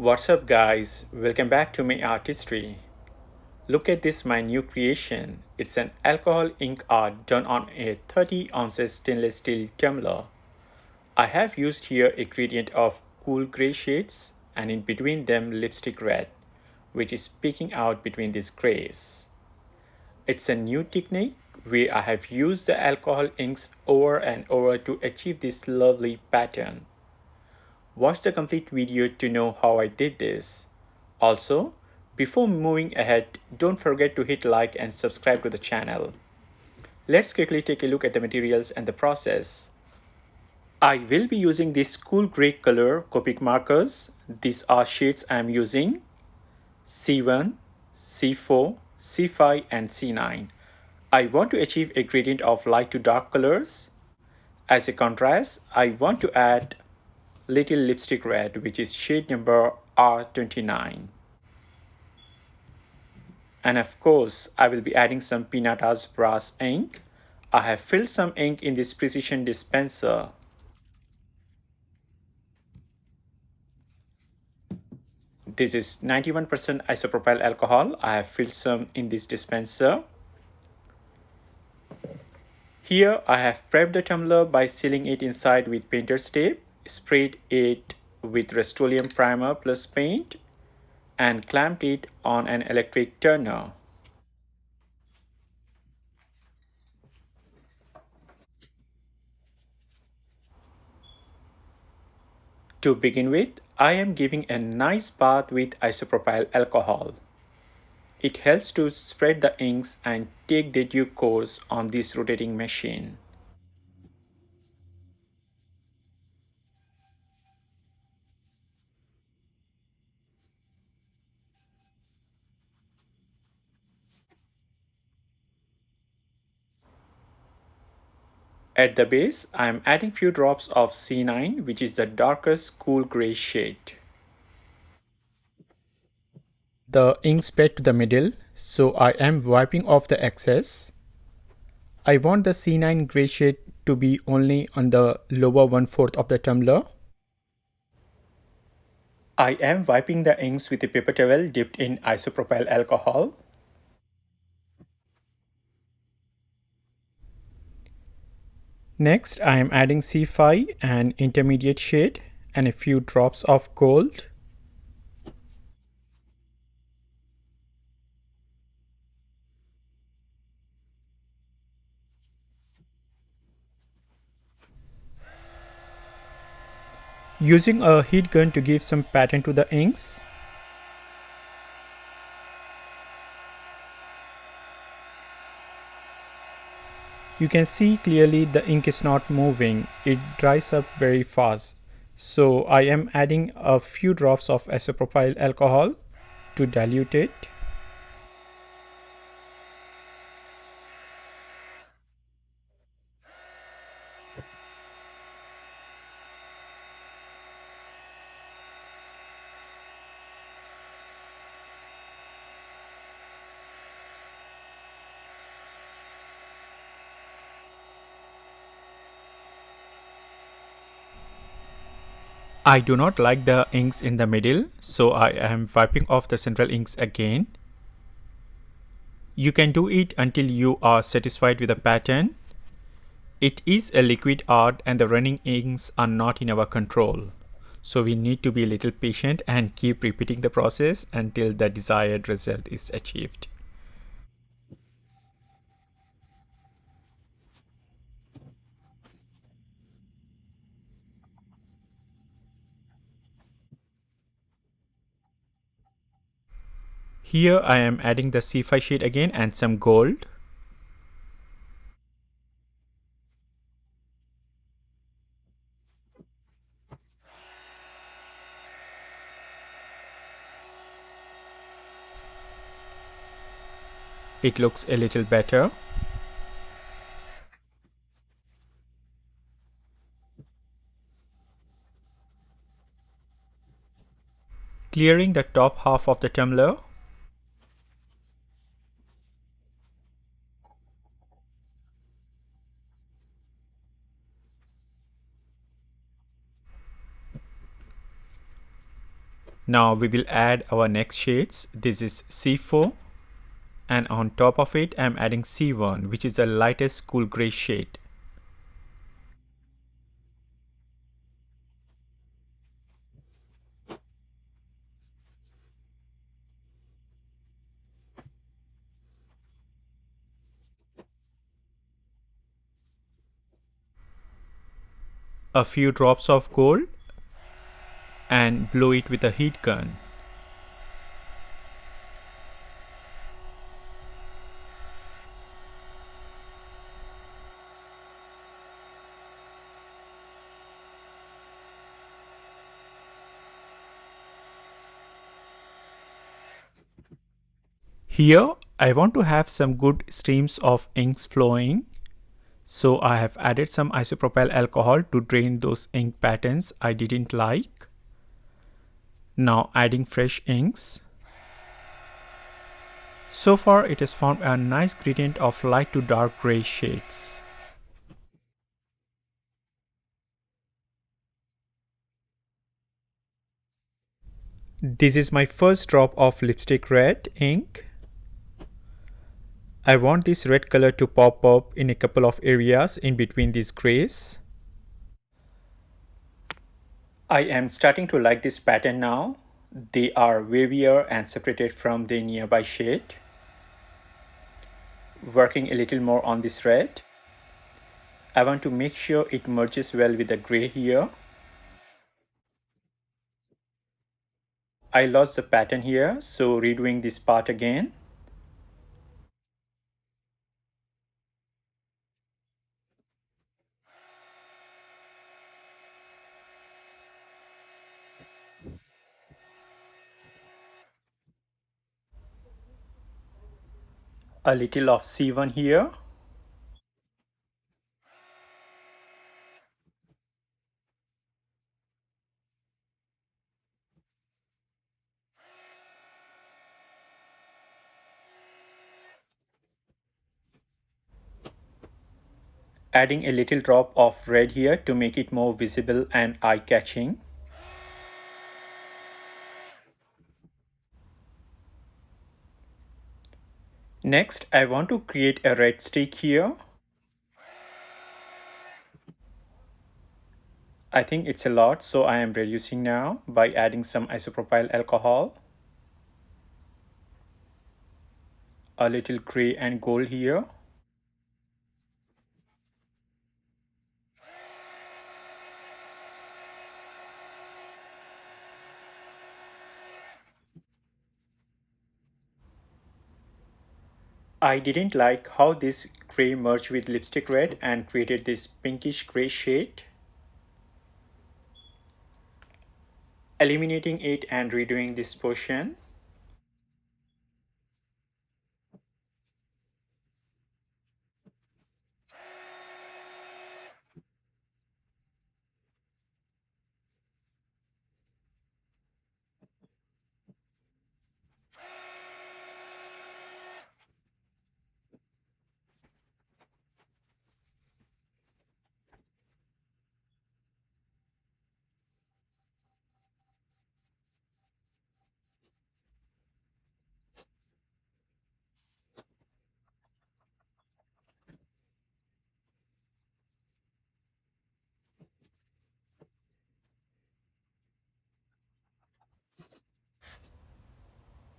What's up guys, welcome back to my Artistry. Look at this my new creation. It's an alcohol ink art done on a 30 ounces stainless steel tumbler. I have used here a gradient of cool grey shades and in between them lipstick red, which is peeking out between these greys. It's a new technique where I have used the alcohol inks over and over to achieve this lovely pattern. Watch the complete video to know how I did this. Also, before moving ahead, don't forget to hit like and subscribe to the channel. Let's quickly take a look at the materials and the process. I will be using these cool grey color Copic markers. These are shades I am using: C1, C4, C5 and C9. I want to achieve a gradient of light to dark colors. As a contrast, I want to add little lipstick red, which is shade number R29. And of course, I will be adding some Pinata's brass ink. I have filled some ink in this precision dispenser. This is 91% isopropyl alcohol. I have filled some in this dispenser. Here I have prepped the tumbler by sealing it inside with painter's tape, sprayed it with Rust-Oleum primer plus paint, and clamped it on an electric turner. To begin with, I am giving a nice bath with isopropyl alcohol. It helps to spread the inks and take the due course on this rotating machine. At the base, I am adding few drops of C9, which is the darkest cool grey shade. The ink spread to the middle, so I am wiping off the excess. I want the C9 grey shade to be only on the lower 1/4 of the tumbler. I am wiping the inks with a paper towel dipped in isopropyl alcohol. Next, I am adding C5, an intermediate shade, and a few drops of gold. Using a heat gun to give some pattern to the inks. You can see clearly the ink is not moving, it dries up very fast. So I am adding a few drops of isopropyl alcohol to dilute it. I do not like the inks in the middle, so I am wiping off the central inks again. You can do it until you are satisfied with the pattern. It is a liquid art and the running inks are not in our control. So we need to be a little patient and keep repeating the process until the desired result is achieved. Here I am adding the C5 shade again and some gold. It looks a little better. Clearing the top half of the tumbler. Now we will add our next shades. This is C4, and on top of it I'm adding C1, which is the lightest cool gray shade. A few drops of gold and blow it with a heat gun. Here I want to have some good streams of inks flowing, so I have added some isopropyl alcohol to drain those ink patterns I didn't like. Now adding fresh inks. So far it has formed a nice gradient of light to dark gray shades. This is my first drop of lipstick red ink. I want this red color to pop up in a couple of areas in between these grays. I am starting to like this pattern now. They are wavier and separated from the nearby shade. Working a little more on this red. I want to make sure it merges well with the gray here. I lost the pattern here, so redoing this part again. A little of C1 here. Adding a little drop of red here to make it more visible and eye-catching. Next, I want to create a red streak here. I think it's a lot, so I am reducing now by adding some isopropyl alcohol. A little gray and gold here. I didn't like how this gray merged with lipstick red and created this pinkish gray shade. Eliminating it and redoing this portion.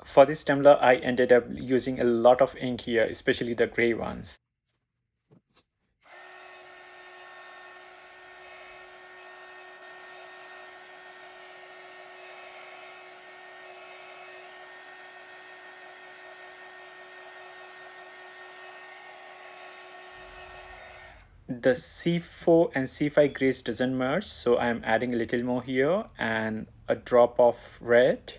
For this tumbler, I ended up using a lot of ink here, especially the gray ones. The C4 and C5 grays doesn't merge, so I'm adding a little more here and a drop of red.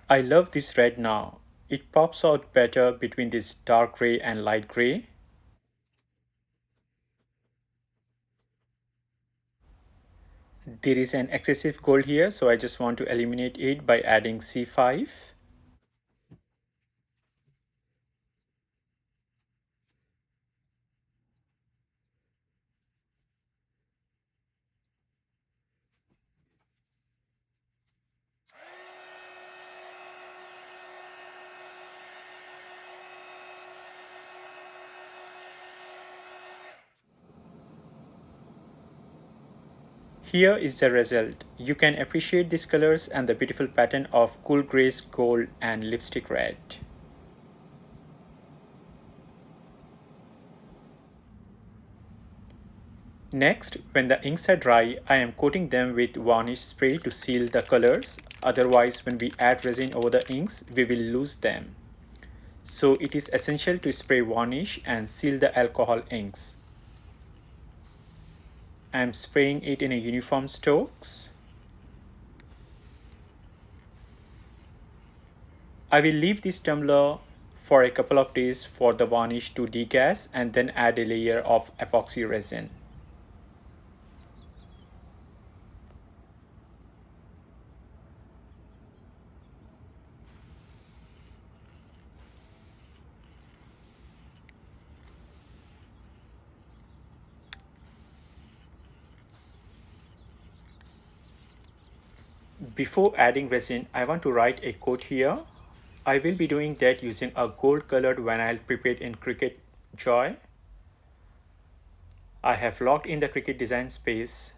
I love this red now. It pops out better between this dark gray and light gray. There is an excessive gold here, so I just want to eliminate it by adding C5. Here is the result. You can appreciate these colors and the beautiful pattern of cool grays, gold and lipstick red. Next, when the inks are dry, I am coating them with varnish spray to seal the colors. Otherwise, when we add resin over the inks, we will lose them. So it is essential to spray varnish and seal the alcohol inks. I am spraying it in a uniform strokes. I will leave this tumbler for a couple of days for the varnish to degas and then add a layer of epoxy resin. Before adding resin, I want to write a quote here. I will be doing that using a gold colored vinyl prepared in Cricut Joy. I have logged in the Cricut design space.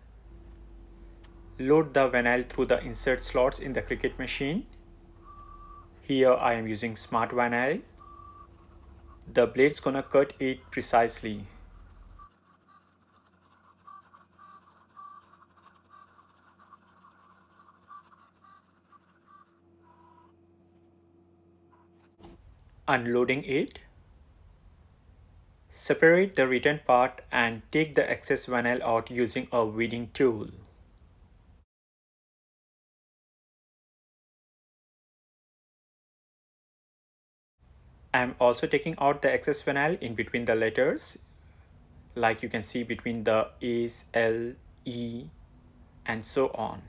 Load the vinyl through the insert slots in the Cricut machine. Here I am using smart vinyl. The blade's gonna cut it precisely. Unloading it. Separate the written part and take the excess vinyl out using a weeding tool. I am also taking out the excess vinyl in between the letters, like you can see between the A's, L, E, and so on.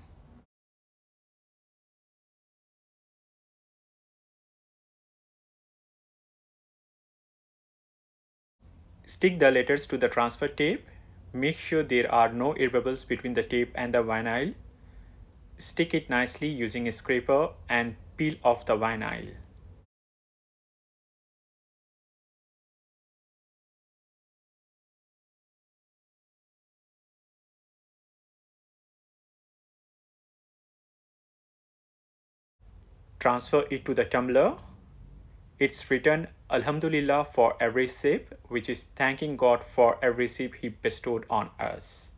Stick the letters to the transfer tape. Make sure there are no air bubbles between the tape and the vinyl. Stick it nicely using a scraper and peel off the vinyl. Transfer it to the tumbler. It's written Alhamdulillah for every sip, which is thanking God for every sip He bestowed on us.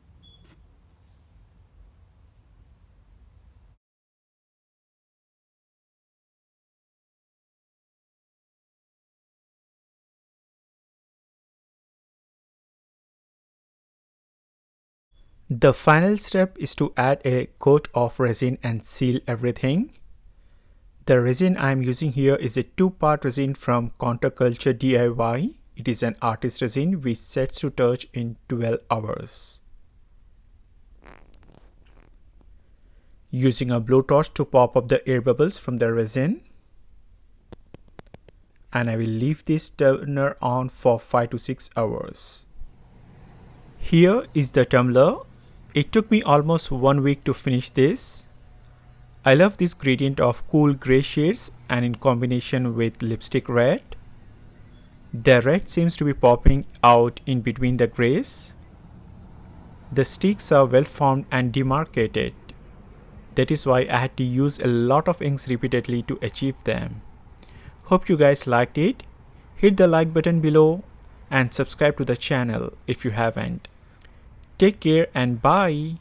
The final step is to add a coat of resin and seal everything. The resin I am using here is a 2-part resin from Counterculture DIY. It is an artist resin which sets to touch in 12 hours. Using a blowtorch to pop up the air bubbles from the resin. And I will leave this turner on for 5 to 6 hours. Here is the tumbler. It took me almost 1 week to finish this. I love this gradient of cool grey shades and in combination with lipstick red. The red seems to be popping out in between the greys. The sticks are well formed and demarcated. That is why I had to use a lot of inks repeatedly to achieve them. Hope you guys liked it. Hit the like button below and subscribe to the channel if you haven't. Take care and bye.